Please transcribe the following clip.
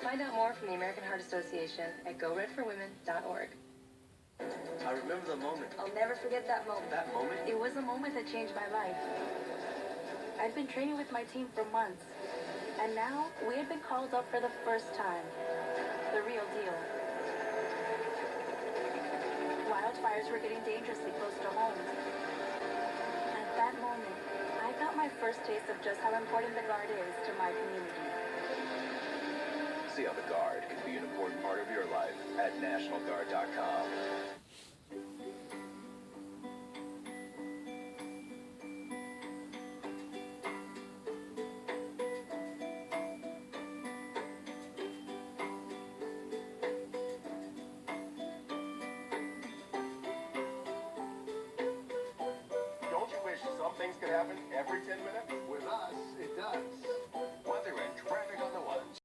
Find out more from the American Heart Association at goredforwomen.org. I remember the moment. I'll never forget that moment. That moment? It was a moment that changed my life. I'd been training with my team for months, and now we had been called up for the first time. The real deal. Wildfires were getting dangerously close to home. At that moment, I got my first taste of just how important the Guard is to my community. See how the Guard can be an important part of your life at NationalGuard.com. Don't you wish some things could happen every 10 minutes? With us, it does.